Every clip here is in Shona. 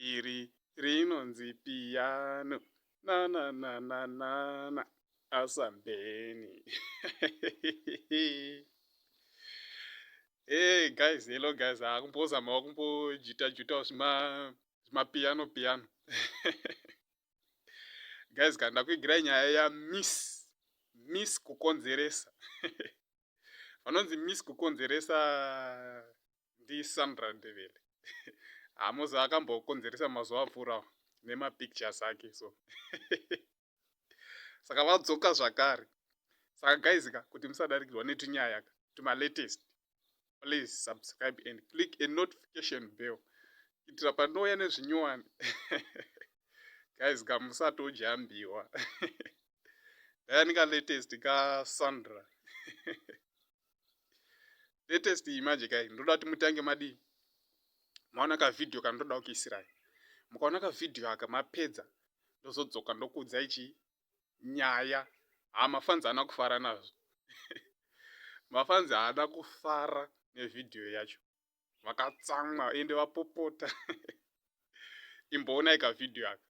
iri rinonzi piano. Na na na na na na. Asambeni. Hey guys, hello guys. Akumbozama kumbojita zvima piano. Guys, kana kuigira nyaya ya miss kukonzeresa. Vanonzi miss kukonzeresa ndi Sandra Ndebele. Amoza akambokonzeresa mazuva apfuura nemapictures ake so. Saka vadzoka zvakare. Saka guys, kuti musadarikirwa netunyaya tuma latest, please subscribe and click a notification bell. Kuitira panouya nezvinyowani. Guys, musatojambiwa. Ndayani ka latest ka Sandra. Latest image guys, ndoda kuti mutange madi. Maona ka video kana ndoda kuisira. Mukaona ka video aka mapedza ndozodzoka ndokudza ichi nyaya. Mafanzi haana kufara nazvo. Mafanzi haana kufara nevideo yacho. Vakatsamwa ende vapopota. Imboona ika video aka.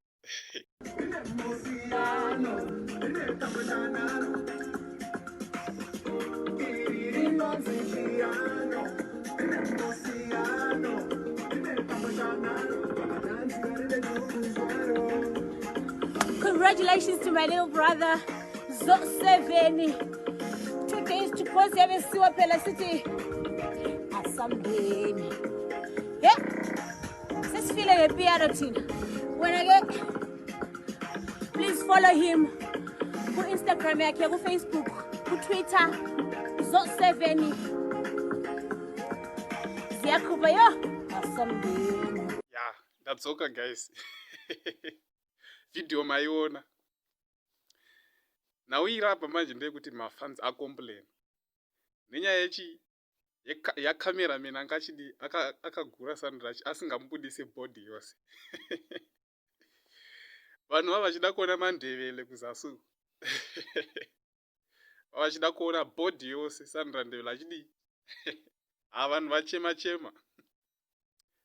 Congratulations to my little brother, Zot7. Today is to post Siwa Pela City. Asambeni. Yeah. Let's feel a piano. When I get, please follow him. Go Instagram, go Facebook, go Twitter, Zot7. Ziyakubayo. Asambeni. Yeah, that's okay guys. Video maiona. Nauirapa manje ndekuti mafans acomplain. Nenyaya yechi ya cameraman angachidi akagura Sandra asingamubudise body yose. Vanhu vachida kuona Mandebele kuzasu. Vachida kuona body yose Sandra Ndebele achidi. Vanhu vachema.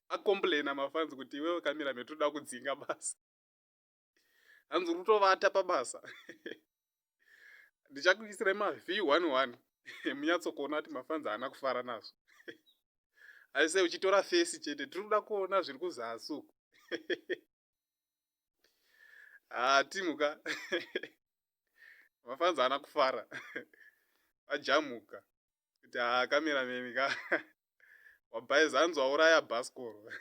Acomplain mafans kuti iwewe cameraman toda kudzinga basa. Hanzi rutovata pabasa. Ndichakuisira V11 munyatsokuona kuti mafanzi haana kufara nazvo. Aise uchitora face chete tinoda kuona zviri kuzasu. Timuka. Mafanzi haana kufara. Vajamuka. Kuti cameraman ka wabhaiza hanzi wauraya bhasikoro.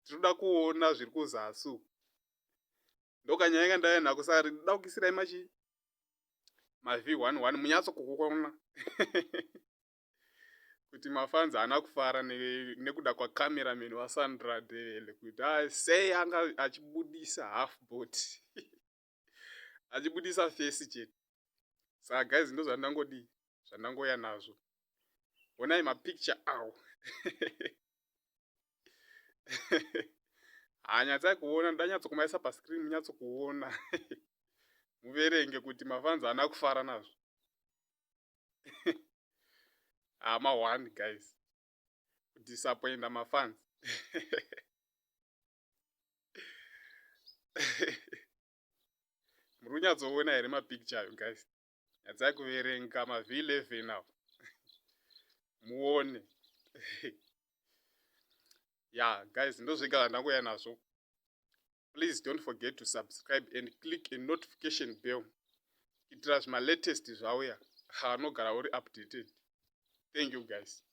Tinoda kuona zviri kuzasu. Ndokanyaya kandaenda kusari ndoda kuisirai machi V11 munyatsokuona. Kuti mafanzi haana kufara nekuda kwa cameraman wa Sandra Ndebele kuti sei anga achibudisa half body. Achibudisa face chete. Saka guys zvandangoya nazvo. Onai mapicture awo. Nyatsakuona ndanyatsokumaisa pascreen munyatsokuona. Muverenge kuti mafanzi haana kufara nazvo. Ma1 guys. Disappoint mafanzi. Muri kunyatsoona here mapicture guys. Nyatsakuverenga V11 now. Muone. Yeah, guys, ndozvega ndangoya nazvo. Please don't forget to subscribe and click a notification bell. Kuitira zvima latest zvauya. Anogara uri updated. Thank you guys.